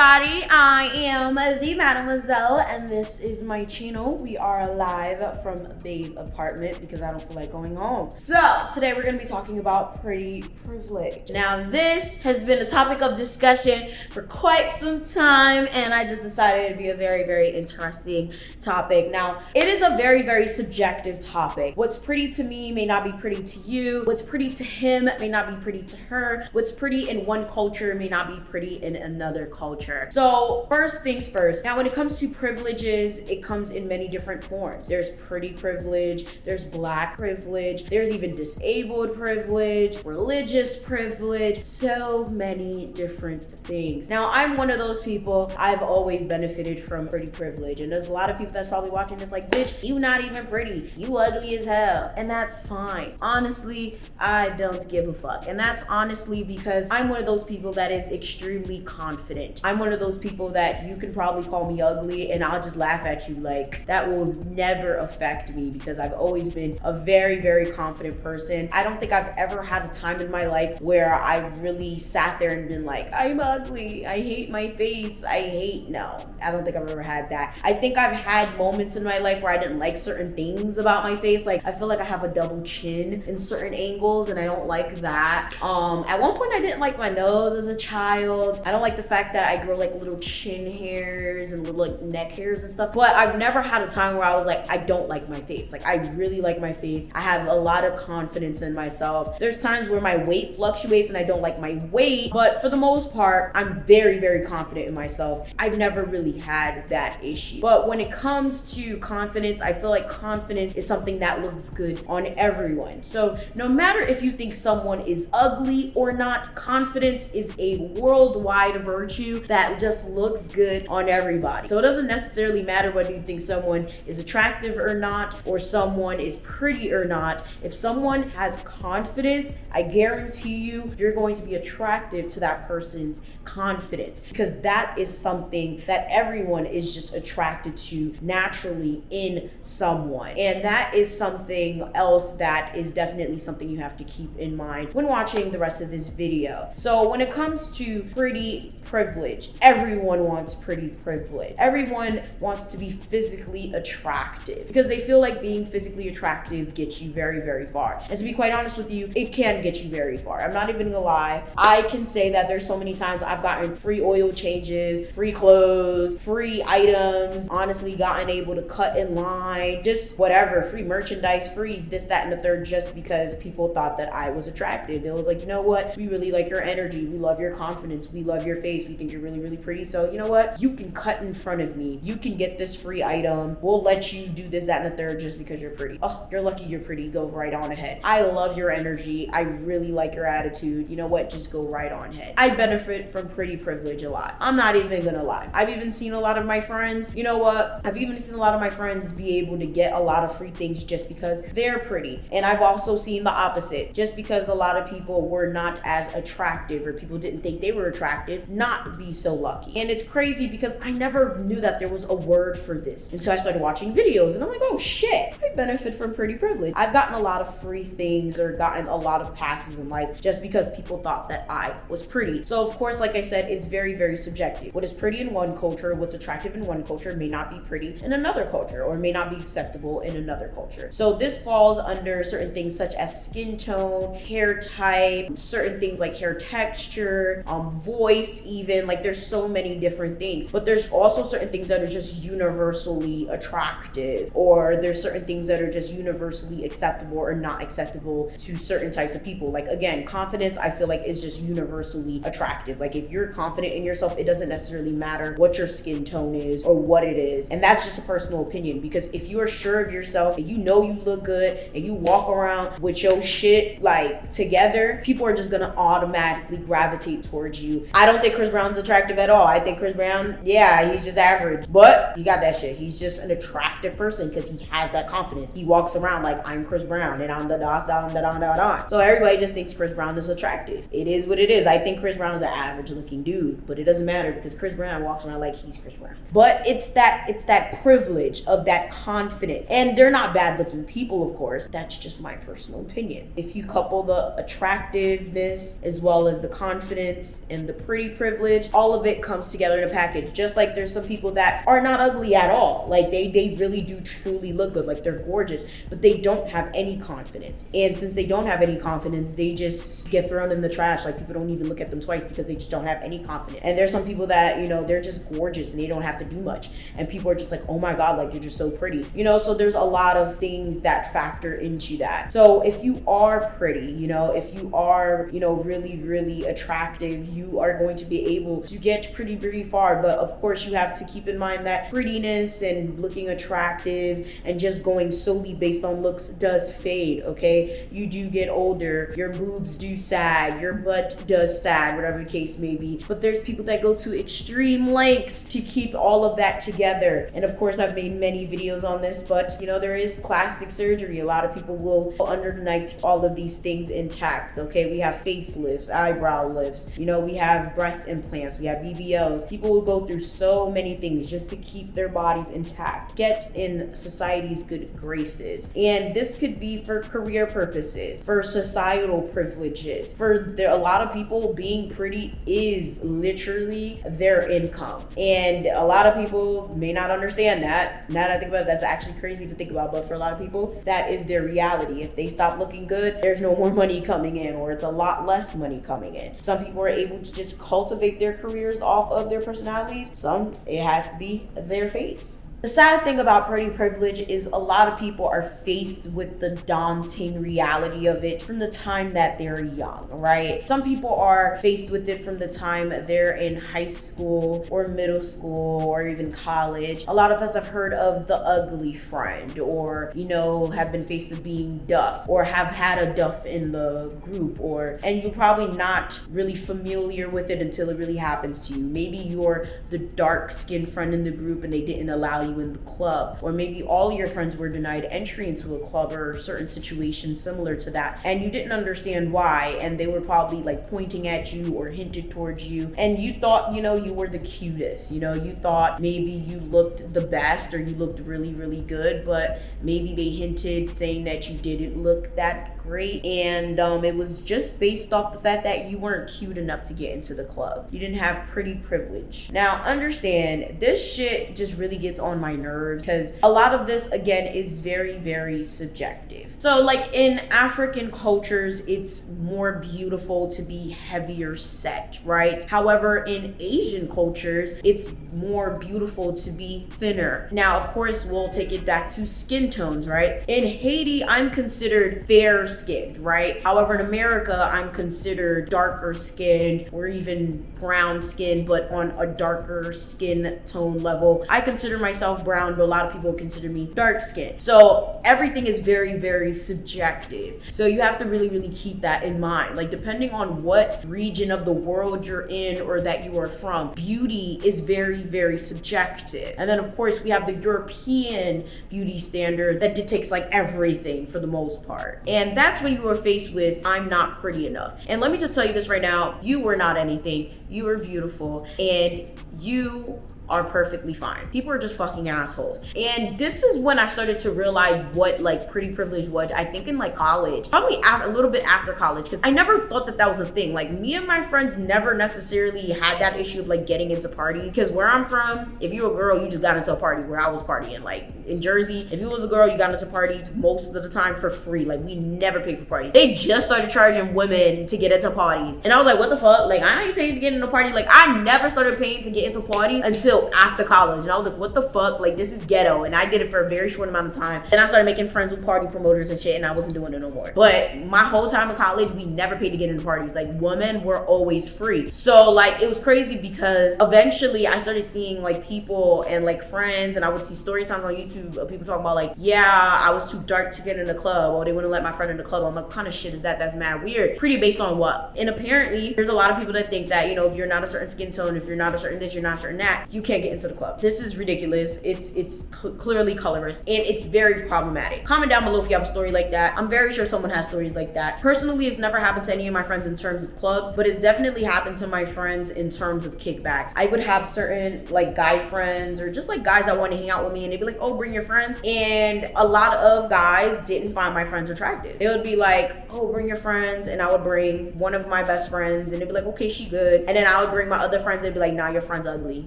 everybody, I am the Mademoiselle and this is my channel. We are live from Bay's apartment because I don't feel like going home. So today we're going to be talking about pretty privilege. Now this has been a topic of discussion for quite some time and I just decided it'd be a very interesting topic. Now it is a very subjective topic. What's pretty to me may not be pretty to you. What's pretty to him may not be pretty to her. What's pretty in one culture may not be pretty in another culture. So first things first. Now when it comes to privileges, it comes in many different forms. There's pretty privilege, there's black privilege, there's even disabled privilege, religious privilege, so many different things. Now I'm one of those people, I've always benefited from pretty privilege, and there's a lot of people that's probably watching this like, bitch, you not even pretty, you ugly as hell, and that's fine. Honestly, I don't give a fuck, and that's honestly because I'm one of those people that is extremely confident. I'm one of those people that you can probably call me ugly and I'll just laugh at you, like that will never affect me because I've always been a very confident person. I don't think I've ever had a time in my life where I really sat there and been like, I'm ugly, I hate my face, no, I don't think I've ever had that. I think I've had moments in my life where I didn't like certain things about my face. Like I feel like I have a double chin in certain angles and I don't like that. At one point I didn't like my nose as a child. I don't like the fact that I grow like little chin hairs and little like neck hairs and stuff, but I've never had a time where I was like, I don't like my face. Like I really like my face. I have a lot of confidence in myself. There's times where my weight fluctuates and I don't like my weight, but for the most part, I'm very confident in myself. I've never really had that issue. But when it comes to confidence, I feel like confidence is something that looks good on everyone. So no matter if you think someone is ugly or not, confidence is a worldwide virtue that just looks good on everybody. So it doesn't necessarily matter whether you think someone is attractive or not, or someone is pretty or not. If someone has confidence, I guarantee you, you're going to be attractive to that person's confidence, because that is something that everyone is just attracted to naturally in someone. And that is something else that is definitely something you have to keep in mind when watching the rest of this video. So when it comes to pretty privilege, everyone wants pretty privilege. Everyone wants to be physically attractive because they feel like being physically attractive gets you very far. And to be quite honest with you, it can get you very far. I'm not even gonna lie. I can say that there's so many times I've gotten free oil changes, free clothes, free items, honestly gotten able to cut in line, just whatever, free merchandise, free this, that, and the third, just because people thought that I was attractive. It was like, you know what? We really like your energy. We love your confidence. We love your face. We think you're really pretty. So you know what? You can cut in front of me. You can get this free item. We'll let you do this, that, and the third just because you're pretty. Oh, you're lucky you're pretty. Go right on ahead. I love your energy. I really like your attitude. You know what? Just go right on ahead. I benefit from pretty privilege a lot. I'm not even gonna lie. I've even seen a lot of my friends, you know what? I've even seen a lot of my friends be able to get a lot of free things just because they're pretty. And I've also seen the opposite. Just because a lot of people were not as attractive or people didn't think they were attractive, not be so lucky. And it's crazy because I never knew that there was a word for this until I started watching videos and I'm like, oh shit, I benefit from pretty privilege. I've gotten a lot of free things or gotten a lot of passes in life just because people thought that I was pretty. So of course, like I said, it's very subjective. What is pretty in one culture, what's attractive in one culture may not be pretty in another culture or may not be acceptable in another culture. So this falls under certain things such as skin tone, hair type, certain things like hair texture, voice even, like there's so many different things. But there's also certain things that are just universally attractive, or there's certain things that are just universally acceptable or not acceptable to certain types of people. Like again, confidence I feel like is just universally attractive. Like if you're confident in yourself, it doesn't necessarily matter what your skin tone is or what it is. And that's just a personal opinion, because if you are sure of yourself and you know you look good and you walk around with your shit like together, people are just gonna automatically gravitate towards you. I don't think Chris Brown's attractive at all. I think Chris Brown, yeah, he's just average, but he got that shit. He's just an attractive person because he has that confidence. He walks around like, I'm Chris Brown and I'm the da da da da da da. So everybody just thinks thinks Chris Brown is attractive. It is what it is. I think Chris Brown is an average looking dude, but it doesn't matter because Chris Brown walks around like he's Chris Brown. But it's that privilege of that confidence. And they're not bad looking people, of course. That's just my personal opinion. If you couple the attractiveness as well as the confidence and the pretty privilege, all of it comes together in a package. Just like there's some people that are not ugly at all. Like they really do truly look good. Like they're gorgeous, but they don't have any confidence. And since they don't have any confidence, they just get thrown in the trash. Like people don't need to look at them twice because they just don't have any confidence. And there's some people that, you know, they're just gorgeous and they don't have to do much. And people are just like, oh my God, like you're just so pretty. You know, so there's a lot of things that factor into that. So if you are pretty, you know, if you are, you know, really, really attractive, you are going to be able to get pretty far. But of course you have to keep in mind that prettiness and looking attractive and just going solely based on looks does fade, okay? You do get older, your boobs do sag, your butt does sag, whatever the case may be. But there's people that go to extreme lengths to keep all of that together. And of course I've made many videos on this, but you know, there is plastic surgery. A lot of people will go under the knife to keep all of these things intact, okay? We have facelifts, eyebrow lifts, you know, we have breast implants, we have BBLs. People will go through so many things just to keep their bodies intact, get in society's good graces. And this could be for career purposes, for societal privileges. For a lot of people, being pretty is literally their income. And a lot of people may not understand that. Now that I think about it, that's actually crazy to think about, but for a lot of people, that is their reality. If they stop looking good, there's no more money coming in, or it's a lot less money coming in. Some people are able to just cultivate their careers off of their personalities. Some, it has to be their face. The sad thing about pretty privilege is a lot of people are faced with the daunting reality of it from the time that they're young, right? Some people are faced with it from the time they're in high school or middle school or even college. A lot of us have heard of the ugly friend, or, you know, have been faced with being duff, or have had a duff in the group, and you're probably not really familiar with it until it really happens to you. Maybe you're the dark-skinned friend in the group and they didn't allow you in the club, or maybe all your friends were denied entry into a club or certain situations similar to that, and you didn't understand why, and they were probably like pointing at you or hinted towards you, and you thought, you know, you were the cutest, you know, you thought maybe you looked the best or you looked really good, but maybe they hinted saying that you didn't look that great, and it was just based off the fact that you weren't cute enough to get into the club. You didn't have pretty privilege. Now understand, this shit just really gets on my nerves because a lot of this, again, is very subjective. So like in African cultures, it's more beautiful to be heavier set, right? However, in Asian cultures, it's more beautiful to be thinner. Now, of course, we'll take it back to skin tones, right? In Haiti, I'm considered fair skinned, right? However, in America, I'm considered darker skinned or even brown skinned, but on a darker skin tone level. I consider myself brown, but a lot of people consider me dark skinned. So everything is very subjective. So you have to really keep that in mind. Like depending on what region of the world you're in or that you are from, beauty is very subjective. And then of course we have the European beauty standard that dictates like everything for the most part. And that's when you are faced with, I'm not pretty enough. And let me just tell you this right now, you were not anything. You were beautiful and you are perfectly fine. People are just fucking assholes. And this is when I started to realize what like pretty privilege was. I think in like college, probably a little bit after college, because I never thought that was a thing. Like me and my friends never necessarily had that issue of like getting into parties, because where I'm from, if you were a girl, you just got into a party. Where I was partying, like in Jersey, if you was a girl, you got into parties most of the time for free. Like we never paid for parties. They just started charging women to get into parties. And I was like, what the fuck? Like I ain't paying to get into a party. Like I never started paying to get into parties until after college. And I was like, what the fuck? Like this is ghetto. And I did it for a very short amount of time. Then I started making friends with party promoters and shit, and I wasn't doing it no more. But my whole time in college, we never paid to get into parties. Like women were always free. So like it was crazy because eventually I started seeing like people and like friends, and I would see story times on YouTube of people talking about like, yeah, I was too dark to get in the club, or they wouldn't let my friend in the club. I'm like, what kind of shit is that? That's mad weird. Pretty based on what? And apparently there's a lot of people that think that, you know, if you're not a certain skin tone, if you're not a certain this, you're not a certain that, you can't can't get into the club. This is ridiculous. It's clearly colorist, and it's very problematic. Comment down below if you have a story like that. I'm very sure someone has stories like that. Personally, it's never happened to any of my friends in terms of clubs, but it's definitely happened to my friends in terms of kickbacks. I would have certain like guy friends or just like guys that want to hang out with me, and they'd be like, oh, bring your friends. And a lot of guys didn't find my friends attractive. They would be like, oh, bring your friends, and I would bring one of my best friends, and they'd be like, okay, she good. And then I would bring my other friends, they'd be like, nah, your friend's ugly.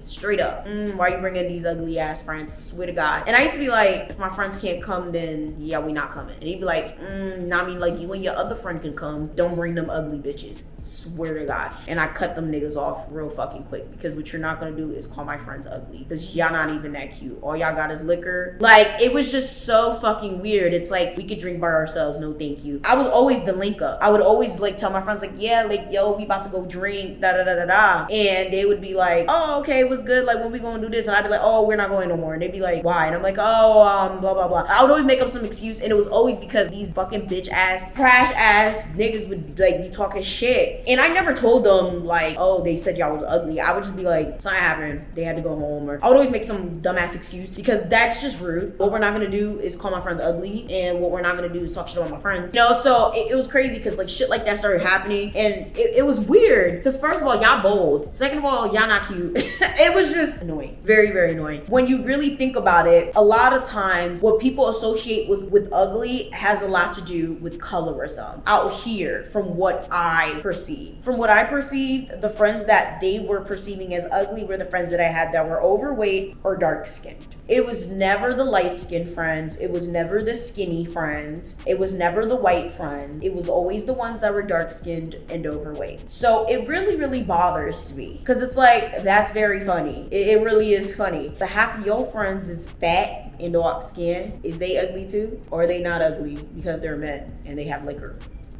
Straight up. Why you bringing these ugly ass friends? Swear to God. And I used to be like, if my friends can't come, then yeah, we not coming. And he'd be like, nah, I mean, like, you and your other friend can come. Don't bring them ugly bitches. Swear to God. And I cut them niggas off real fucking quick, because what you're not gonna do is call my friends ugly, because y'all not even that cute. All y'all got is liquor. Like, it was just so fucking weird. It's like, we could drink by ourselves, no thank you. I was always the link up. I would always like tell my friends like, yeah, like, yo, we about to go drink, da da da da da. And they would be like, oh, okay, what's good? Like, when we gonna do this? And I'd be like, oh, we're not going no more. And they'd be like, why? And I'm like, oh, blah blah blah. I would always make up some excuse, and it was always because these fucking bitch ass, trash ass niggas would like be talking shit. And I never told them like, oh, they said y'all was ugly. I would just be like, something happened, they had to go home. Or I would always make some dumbass excuse, because that's just rude. What we're not gonna do is call my friends ugly, and what we're not gonna do is talk shit about my friends. You know, so it was crazy, because like shit like that started happening, and it was weird, because first of all, y'all bold. Second of all, y'all not cute. It was just annoying. Very, very annoying. When you really think about it, a lot of times what people associate with ugly has a lot to do with colorism out here, from what I perceive. From what I perceived, the friends that they were perceiving as ugly were the friends that I had that were overweight or dark skinned. It was never the light-skinned friends. It was never the skinny friends. It was never the white friends. It was always the ones that were dark-skinned and overweight. So it really, really bothers me, because it's like, that's very funny. It really is funny. But half of your friends is fat and dark skin. Is they ugly too? Or are they not ugly because they're men and they have liquor?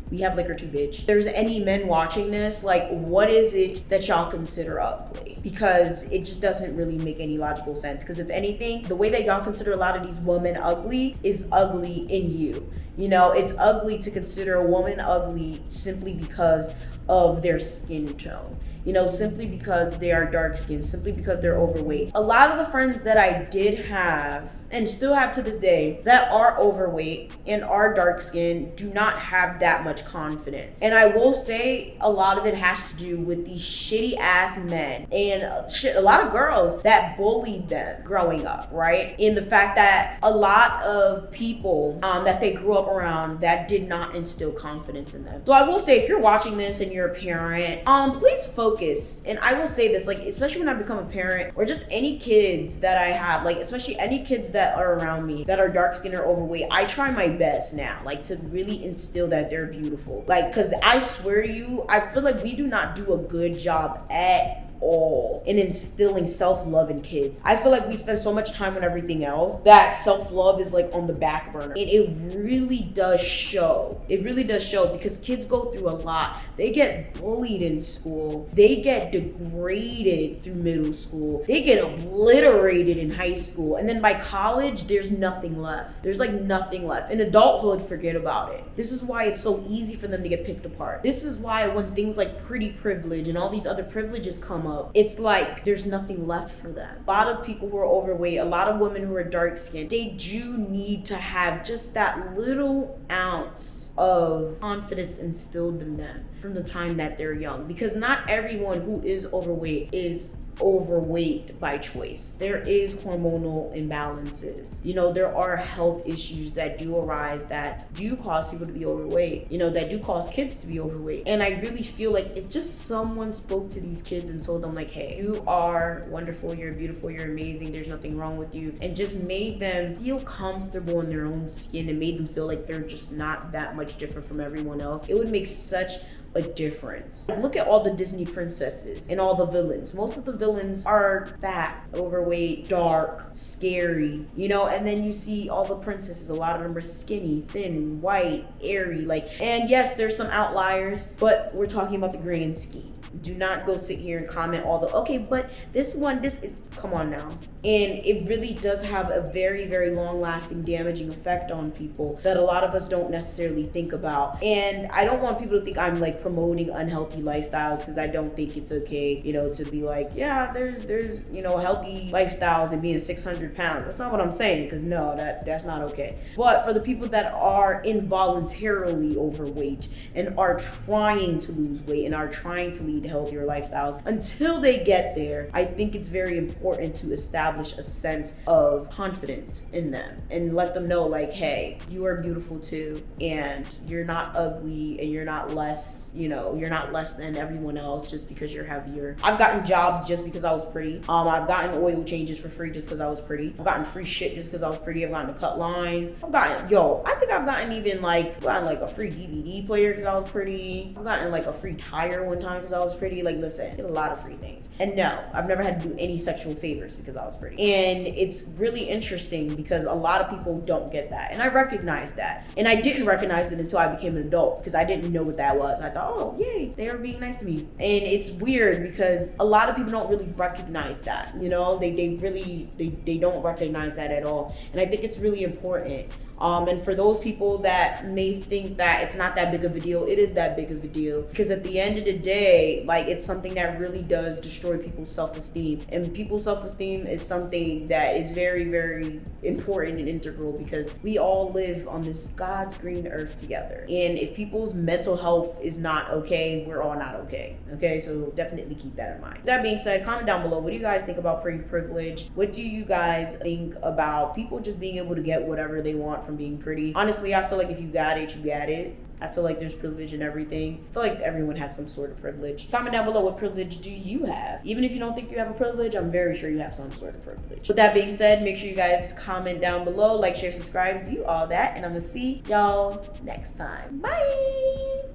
We have liquor too, bitch. If there's any men watching this, like, what is it that y'all consider ugly? Because it just doesn't really make any logical sense. Because if anything, the way that y'all consider a lot of these women ugly is ugly in you. You know, it's ugly to consider a woman ugly simply because of their skin tone. You know, simply because they are dark skinned, simply because they're overweight. A lot of the friends that I did have, and still have to this day, that are overweight and are dark skinned do not have that much confidence. And I will say a lot of it has to do with these shitty ass men and a lot of girls that bullied them growing up, right? In the fact that a lot of people that they grew up around that did not instill confidence in them. So I will say, if you're watching this and you're a parent, please focus. And I will say this, like, especially when I become a parent, or just any kids that I have, like, especially any kids that are around me that are dark skinned or overweight, I try my best now, like, to really instill that they're beautiful. Like, because I swear to you, I feel like we do not do a good job at all in instilling self-love in kids. I feel like we spend so much time on everything else that self-love is like on the back burner. And it really does show. It really does show, because kids go through a lot. They get bullied in school. They get degraded through middle school. They get obliterated in high school. And then by college, there's nothing left. There's like nothing left. In adulthood, forget about it. This is why it's so easy for them to get picked apart. This is why when things like pretty privilege and all these other privileges come up, it's like there's nothing left for them. A lot of people who are overweight, a lot of women who are dark skinned, they do need to have just that little ounce of confidence instilled in them from the time that they're young, because not everyone who is overweight is overweight by choice. There is hormonal imbalances. You know, there are health issues that do arise that do cause people to be overweight, you know, that do cause kids to be overweight. And I really feel like if just someone spoke to these kids and told them like, hey, you are wonderful, you're beautiful, you're amazing, there's nothing wrong with you, and just made them feel comfortable in their own skin and made them feel like they're just not that much different from everyone else, it would make such a difference. Look at all the Disney princesses and all the villains. Most of the villains are fat, overweight, dark, scary, you know, and then you see all the princesses, a lot of them are skinny, thin, white, airy, like, and yes, there's some outliers, but we're talking about the grand scheme. Do not go sit here and comment all the, okay, but this one, this is, come on now. And it really does have a very, very long lasting damaging effect on people that a lot of us don't necessarily think about. And I don't want people to think I'm like promoting unhealthy lifestyles, because I don't think it's okay, you know, to be like, yeah, there's, you know, healthy lifestyles and being 600 pounds. That's not what I'm saying, because no, that's not okay. But for the people that are involuntarily overweight and are trying to lose weight and are trying to lead healthier lifestyles, until they get there, I think it's very important to establish a sense of confidence in them and let them know, like, hey, you are beautiful too, and you're not ugly, and you're not less, you know, you're not less than everyone else just because you're heavier. I've gotten jobs just because I was pretty. I've gotten oil changes for free just because I was pretty. I've gotten free shit just because I was pretty. I've gotten to cut lines. I think I've gotten even like a free DVD player because I was pretty. I've gotten like a free tire one time because I was pretty. Like, listen, I did a lot of free things. And no, I've never had to do any sexual favors because I was pretty. And it's really interesting because a lot of people don't get that. And I recognize that. And I didn't recognize it until I became an adult, because I didn't know what that was. I thought, oh, yay, they were being nice to me. And it's weird because a lot of people don't really recognize that, you know? They don't recognize that at all. And I think it's really important. And for those people that may think that it's not that big of a deal, it is that big of a deal, because at the end of the day, like, it's something that really does destroy people's self-esteem. And people's self-esteem is something that is very, very important and integral, because we all live on this God's green earth together. And if people's mental health is not okay, we're all not okay. Okay, so definitely keep that in mind. That being said, comment down below, what do you guys think about pretty privilege? What do you guys think about people just being able to get whatever they want from being pretty? Honestly, I feel like if you got it, you got it. I feel like there's privilege in everything. I feel like everyone has some sort of privilege. Comment down below, what privilege do you have? Even if you don't think you have a privilege, I'm very sure you have some sort of privilege. With that being said, make sure you guys comment down below, like, share, subscribe, do all that, and I'm gonna see y'all next time. Bye.